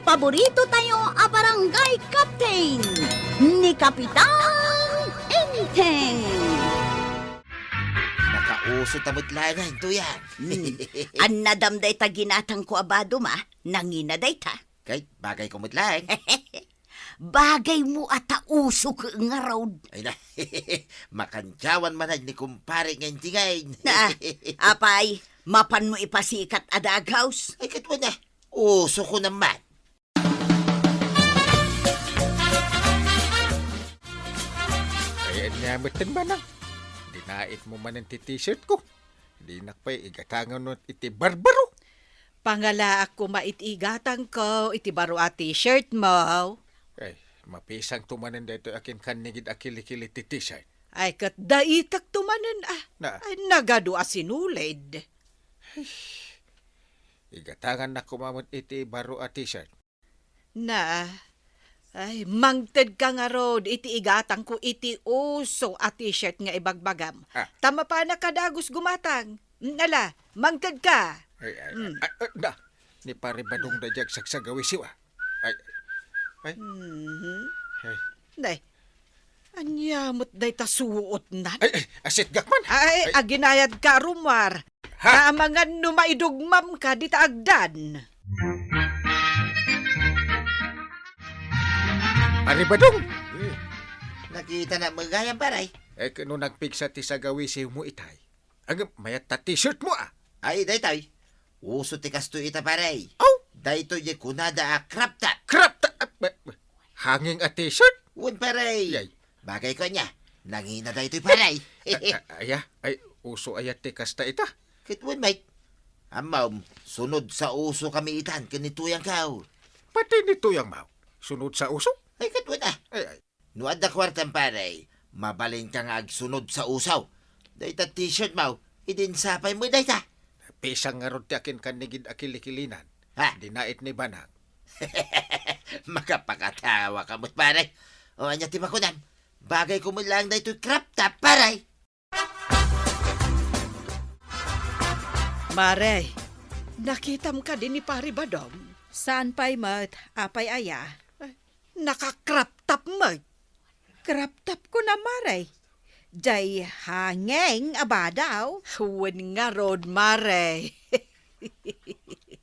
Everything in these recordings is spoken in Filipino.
paborito tayo a barangay captain ni Kapitan Enteng. Nakauso tamot langan to yan. An nadamday ta ginatang ko abado ma, nanginaday ta. Kay bagay ko mutlang. Bagay mo ata uso ka nga raw. Ay na, makantyawan man ni kumpare ng tingay. Na, apay, mapan mo ipasikat adaghaws. Ay katwa na, uso ko naman. Ayan nga matan ba nang? Dinait mo man ang t-shirt ko. Di nakpay igatangan nun iti barbaro. Pangala ako maitigatang ko, iti baro a t-shirt mo. Ay, mapisang tumanan dito akin kanigid akili-kili ti t-shirt. Ay kat daitak tumanan Na. Ay nagado a sinulid. Igatangan na kumamot iti baro a t-shirt. Na, ay mangted ka nga rod, iti igatang ko iti uso a t-shirt nga ibagbagam. Ah. Tama pa na kadagos gumatang. Nala, mangted ka. Ay, na, ni pare badong dajag sagsagawi siwa. Ay, ay, ay, Nay, anyamot day tasuot na. ay, asit gakman. Ay, aginayad ka rumwar. Ha? Kaamangan numaidugmam ka di taagdan. Pare badong. Nakita na magayan paray. Ay, kano nagpigsa ti sagawi si mo itay. Ang mayat ta t-shirt mo Ay, daytoy. Uso ti kasto ita paray. Oh, Daytoy ye kunada a crop top. crap ta. Hanging a t-shirt. Un paray. Yay. Bagay ko niya. Nangina daytoy paray. Aya, ay, uso ayat ti kasta ita. Kitwan mate. Amaw, sunod sa uso kami itan kanituyang kao. Pati nito yung mau. Sunod sa uso. Ay, katwan na. Ay, Nuad na kwartang paray. Mabalin ka nga agsunod sa usaw. Dayta t-shirt mo. Idinsapay mo dayta. pisang nga ron ti akin kanigid akilikilinan. Ha? Dinait ni Banang. Makapakatawa ka mo't paray. O anya ti makunan. Bagay ko mo lang na ito'y crop top paray. Mare, nakitam ka din ni Pari Badong. Saan pa'y mat? Apay aya? Nakakrap top mo. Krap tap ko na maray. Jay hangeng abadaw. Huwin nga rod, Mare.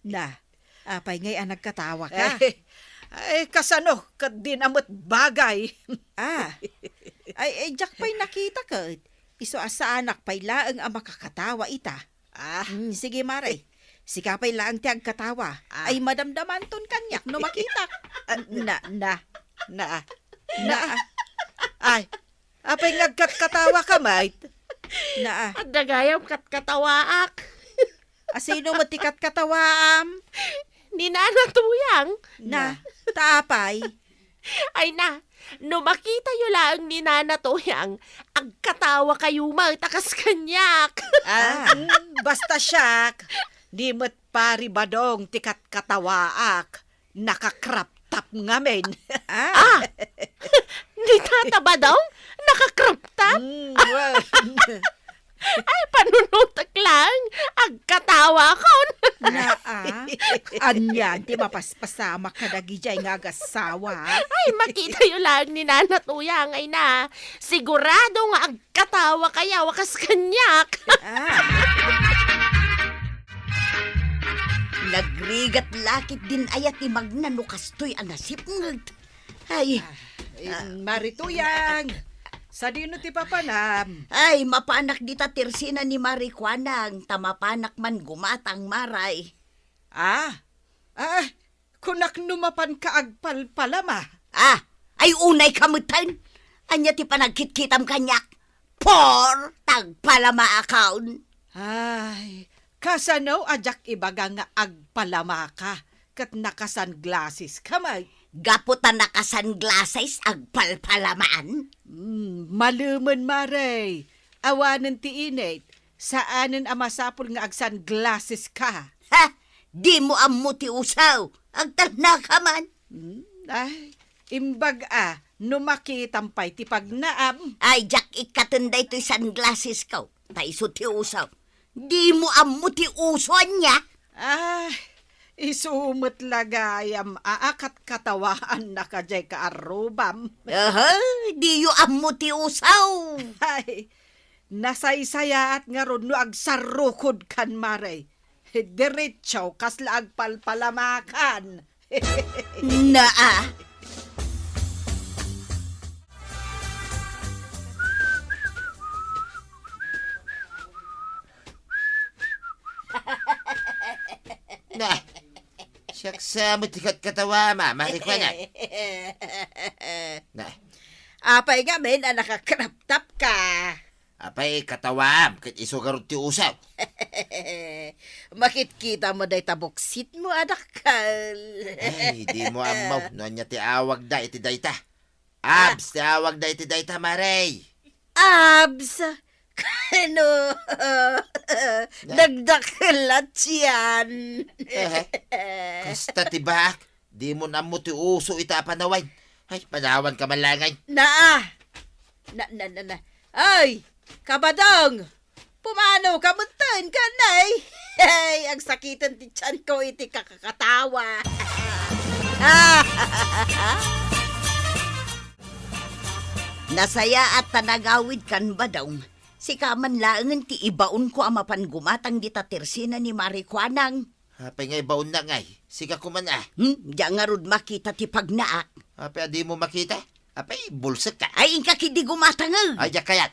Na, apay ngay anak katawa ka. Ay, kasano, kadinamot bagay. Ay, jak pa'y nakita ka. Iso asa anak pa'y laang ang makakatawa ita. Sige maray. Sika pa'y laang tiag katawa. Ay madamdaman ton kanyak no makita. Na. Ay, apay ngagkat-katawa ka, mate. Na. Ang dagayam kat-katawaak. Asino matikat katawaam? Ni nanatuyang. Na. Taapay. Ay na, no makita yu lang ni nanatuyang, ang katawa kayo takas kanyak. Basta siyak. Di mo't Pari Badong tikat katawaak. Nakakrap tap ngamin. Ni Tata Badong, nakakrop top. Ay, panunutak lang. Ang katawa ko. Na. Anyan, di mapaspasama ka dagijay nga agasawa. Ay, makita yu lang ni nanatuyang ay na. Sigurado nga ang katawa kaya wakas kanyak. Nagrigat lakit din ayat ni Magna no kastoy anasip ngag. Ay, Marituyang. Sa dino ti papanam. ay mapanak dita tirsina ni Marikwanang, tamapanak man gumatang maray. Kunak numapan ka agpalpalama. Ay unay kamutan. Anya ti panagkitkitam kanyak. Por tagpalama account. Ay, kasano ajak ibaga nga agpalama ka. Kat naka-sunglasses ka, may. Gaputan naka sunglasses agpalpalamaan. Maluman, Maray. Awanan ti init. Saanan ang masapul nga ag-sunglasses ka? Ha? Di mo ammo ti usaw. Agtalna ka man. Ay, imbag numakitampay ti pagnaam. Ay, Jack, ikatunday to'y sunglasses ko. Taiso ti usaw. Di mo ammo ti uso niya. Ay, Isumot lagayam aakat katawaan na kajay kaarubam. Di yu ammo ti usaw. Ay, nasaysaya at nga ron no agsarukod kan maray. Diretso kasla agpalpalamakan. Naa. Na, siyaksa mo tikat katawa, Marikwana. Na, Apay gamin ang nakakrap-tap ka. apay katawam, kit isugarot ti usaw. Makitkita mo day taboksit mo, adakal. Ay, di mo amaw, no niya ti awag da iti dayta. Abs, ti awag da iti dayta, Maray. Abs! Kano? Nagdakalat yan. Kasta ti bak, di mo na mo ti uso ita panawan. Ay, panawan ka malangay. Na. Ay, kabadong! Pumano ka muntan ka nay? Ay, ang sakitan ti tiyan ko iti kakakatawa. Nasaya at tanagawid kan ba daw? Si kaman laangan ti ibaon ko amapan gumatang di tatirsina ni Marikwanang. Apay ngay baon na ngay, sika kuman ah. Diya nga rod makita ti pagnaak. Apay di mo makita, apay bulsak ka. Ay, inka kidi gumatang Ay, diya kayat.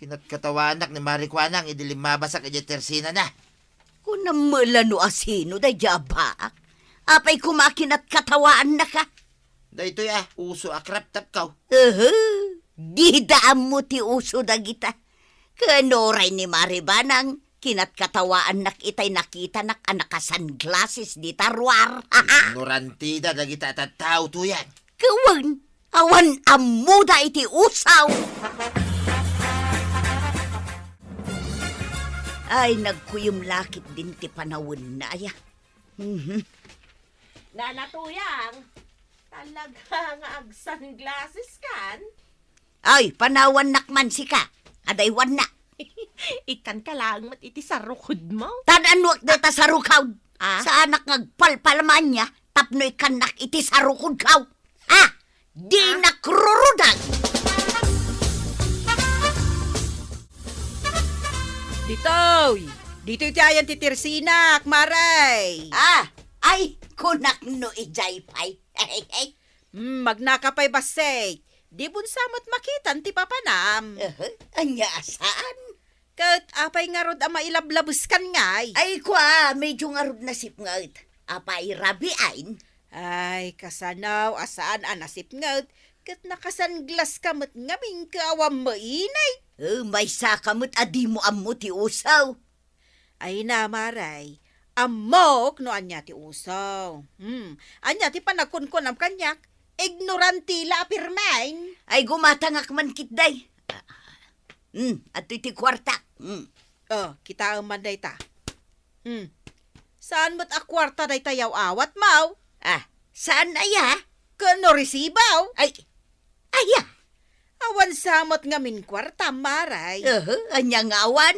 Kinat katawanak ni Marikwanang, idilimabasa ka tersina na. Kung namula no asino da ba? Apay kumakinat katawaan na ka. Dahito ya, uso akrap tap kaw. Di daan mo ti uso da kita. Kanoray ni Maribanang, kinat katawaan nak itay nakita nak anak sunglasses di tarwar. Nurantida dagita tataw to yan. Kawan, awan amuda iti usaw. Ay, nagkuyom lakit din ti panawin na ya. Nanatuyang, talaga nga ag-sunglasses kan? Ay, panawan nakman si ka. Adaywan na. Ikan ka lang mat iti sarukod mo. Tadanwak deta sa rukaw. Ah? Sa anak ngagpalpalaman niya, tapnoy kanak iti sa rukod kaw. Di nakrurudag. Ditoy! Dito'y tayan ti Tirsinak, Maray! Ay, kunak no ijay pay. Magnakapay basay. Di bun samot makitan ti papanam. Anya saan? Kat apay nga rod ang mailablabus kan ngay. Ay, kwa, medyo nga rod nasip nga it. Apay rabiain. Ay, kasanaw, asaan anasip nga. Kat nakasanglas kamot nga ming kaawam mainay. May sakamot adi mo ammo ti usaw. Ay na, Maray. Amok no anya ti usaw. Anya ti panagkunkun am kanyak. Ignoranti la pirmain. Ay, gumatangak man kitday. At iti kwarta. Kita ang manday ta. Saan mo't akwarta day tayaw awat mau? Saan aya? Kano resibaw? Ay, aya. Awan samot nga min kwarta, Maray. Anya ngawan.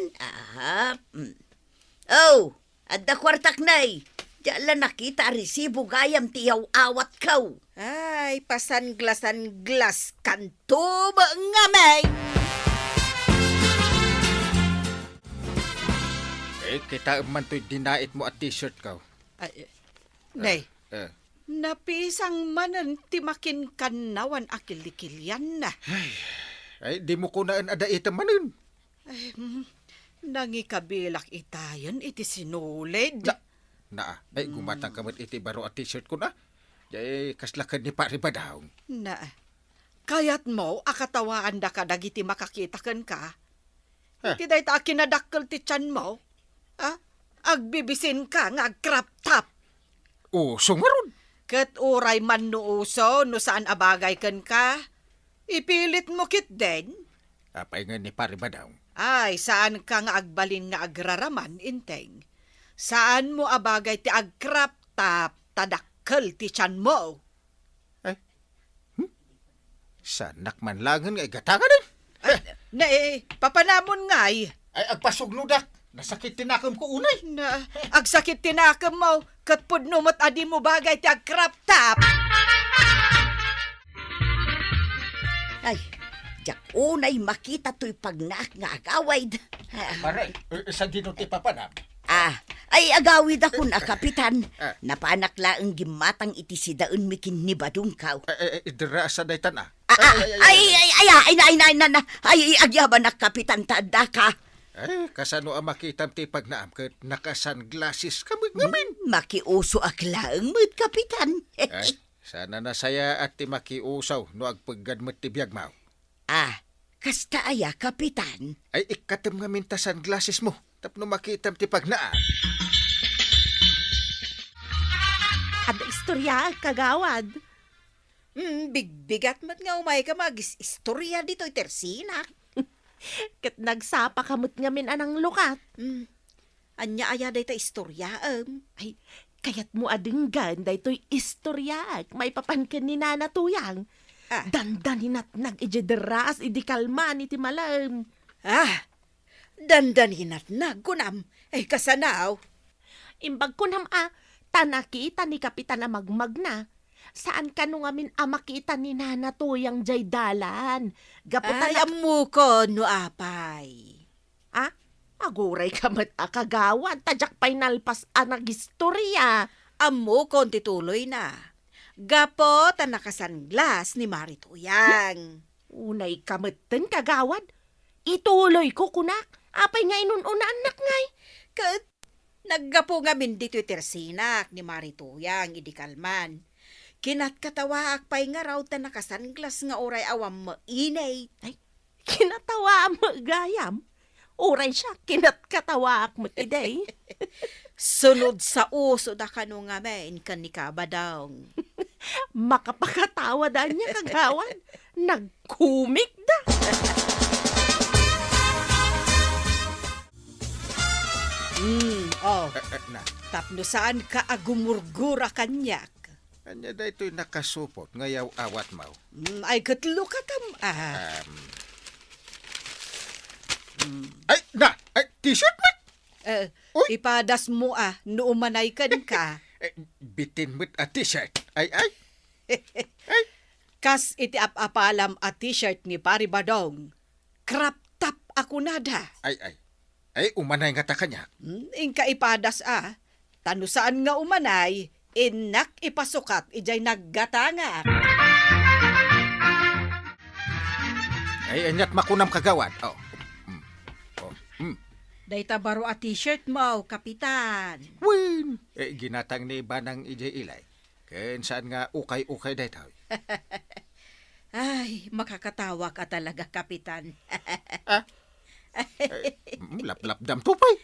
Oh, adda kwartak nay. Diyan nakita resibo gayam tiyaw awat kaw. Ay, pasanglasan-glas kanto ba nga may? Kita man to'y dinait mo at t-shirt ka. Ay, nay, napisang manan timakin kanawan akilikilyan na. Ay, di mo ko naan ada ita manin. Ay, nangikabilak itayan iti sinulid. Ay, gumatang kamat iti baro at t-shirt ko na. Ay, kaslakan ni pari ba daw? Na, kayat mo akatawaan da ka dagiti makakitakan ka. Iti day ta kinadakkel ti tiyan mo. Agbibisin ka nga agkrap tap. Uso nga ron. Ket uray man no uso no saan abagay ken ka. Ipilit mo kit den. Apay nga ni pari ba daw? Ay, saan ka nga agbalin nga agraraman, inteng? Saan mo abagay ti agkrap tap tadakkel ti tiyan mo? Sanak man langan nga igatangan eh. Na papanamon ngay. Ay, agpasugludak. Nasakit tinakam ko unay. Na, agsakit tinakam mo, Kat pudnumot adi mo bagay ti agkrap tap. Ay, jak unay makita to'y pagnaak nga agaway. Maray, sa dinuti pa pa na. Ay agawid ako na, kapitan. Ah. Napanak laang gimatang iti si daun mikin ni Badungkaw. Dira sa daytan ah. Ay, agyaban na, kapitan, tada ka. Ay, kasano ang makita ti pagnaam kat naka-sunglasses kami ngamin. Makiuso aklaang mo't, kapitan. Ay, sana nasaya at ti makiusaw no agpagad mo ti biyag mau. Kasta aya, kapitan. Ay, ikatam nga minta sunglasses mo. Tapno makita ti pagnaam. Ada istorya, kagawad. Bigbigat mat nga umay ka mag-istorya dito Teresina. Kat nagsapa kamot ngamin anang lukat. Anya aya dayta istorya Ay, kayat mo adinggan daytoy istorya. May papankan ni Nana Tuyang. Dandanin at nag-ijederas idikalman iti malam. Dandanin at nagkunam. Kasanaw. Imbag kunam tanakita ni Kapitan na magmag na. Saan ka nung amin makita ni Nana Tuyang jay dalan? Ay, amu ko no apay. Aguray ka mat kagawad. Tadyak pa'y nalpas nag-istorya. Amu ko tituloy na. Gapo ta nakasanglas ni Marituyang. Unay kameten kagawad. Ituloy ko kunak. Apay nga inununa anak ngay. Kat naggapo nga min dito Tersinak ni Marituyang idikalman. Kinat katawaak pa'y nga raw ta nakasanglas nga oray awam mainay. Ay, kinatawa mo gayam. Uray siya, kinatatawa mo today. Sunod sa uso da kanu nga men kan ni kabadong. Makapakatawa da niya kagawan. Nagkumik da. Na, Tapno saan ka agumurgura kanyak? anya da ito'y nakasupot ngayaw awat mau. Ay katlo ka tam. Ay, t-shirt mo! Uy! Ipadas mo nuumanay kan ka. Bitin mo't a t-shirt. Ay. Kas iti apalam a t-shirt ni Pari Badong. Crop top ako nada. Ay, umanay nga ta kanya. Ingka ipadas Tano saan nga umanay, inak ipasukat ijay naggatanga. Ay, anyat makunam kagawad. Dayta baro a t-shirt mo, kapitan. Win! Ginatang ni iba ng ijay ilay. Ken saan nga ukay-ukay daytaw. Ay, makakatawa ka talaga, kapitan. Lap-lap dam tupay.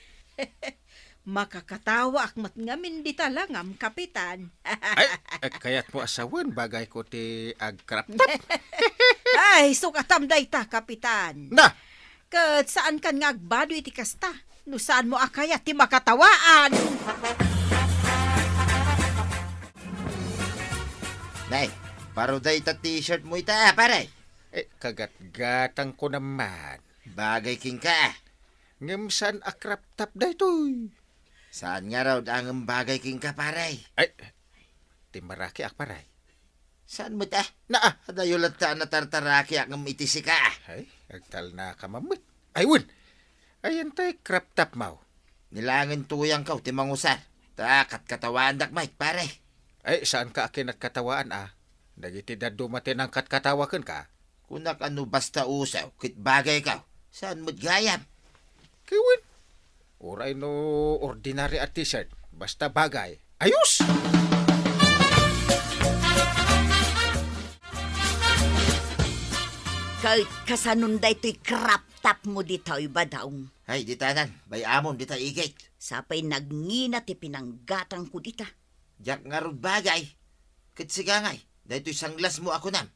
Makakatawa akmat ngamin di talangam, kapitan. Ay, kaya't mo asawan bagay ko ti agkraptap. Ay, sukatam dayta, kapitan. Na! Kat saan kan nga agbado iti kasta? No saan mo akaya ti makatawaan? Nay, paro day ta t-shirt mo ita, pare. Kagat-gatang ko naman. Bagay king ka. Ngamsan akraptap daytoy. Saan nga raw ang bagay king ka, pare? Ay, timaraki akparay. Saan mo ta? Na Adayulat ta na tartaraki ang itisi ka. Ay, agtal na kamamit. Ay, wun! Ayan tayo crop top mau. Nilangin tuyang ka, timangusar. Takat katawaan dak, Mike, pare. Ay, saan ka akin at katawaan Nagitidad dumatin ang katkatawakan ka. Kunak ano basta usaw, kit bagay ka. Saan mo't gayam? Kiwin. Oray no ordinary at t-shirt. Basta bagay. Ayos! Kahit kasanunday to'y crop top mo dito, iba daw. Ay, di tanan, bayamon, di ta igit. Sapay nagngina ti pinanggatang ko dita. Jak nga rod bagay. Kit sigangay, dahito sanglas mo ako nam.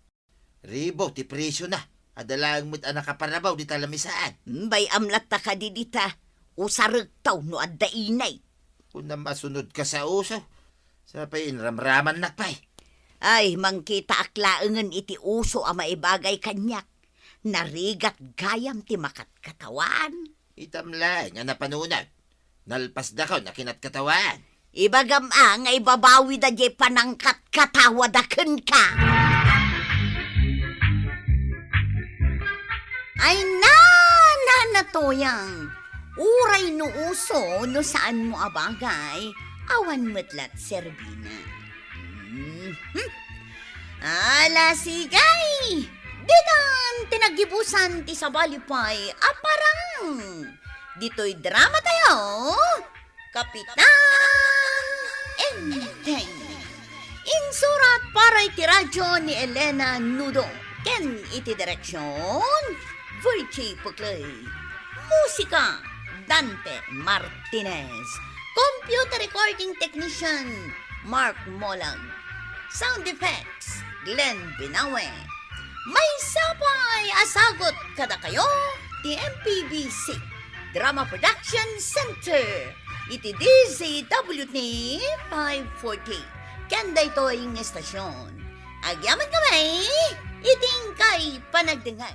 Ribo, ti presyo na. Adalang mo't anak kaparabaw, di talamisaan. Bay amlat ta ka di dita. Usarag taw no adda inay. Kung na masunod ka sa uso, sa pain ramraman nakpay. Ay, mangkita aklaangan iti uso a maibagay kanyak. Narigat gayam ti makatkatawan. Itam lang, nga napanunan. Nalpas da ka, nakinat katawan. Ibagam nga ibabawi da jay panangkat katawadaken ka. Ay nanatoyang. Uray no uso no saan mo abagay. Awan metlat Serbina. Ala sigay. Ditan tinagibusan ti sabalipay aparang. Dito'y drama tayo. Kapitan Enteng. Insurat para iti radyo ni Elena Nudo. Ken iti direksyon Virgie Puclay. Musika Dante Martinez. Computer recording technician Mark Molag. Sound effects Glenn Binawe. May sapay asagot kada kayo ti MPBC Drama Production Center. Iti DZWT 540. Kanda ito yung estasyon. Agyaman kami, iting kay panagdingay.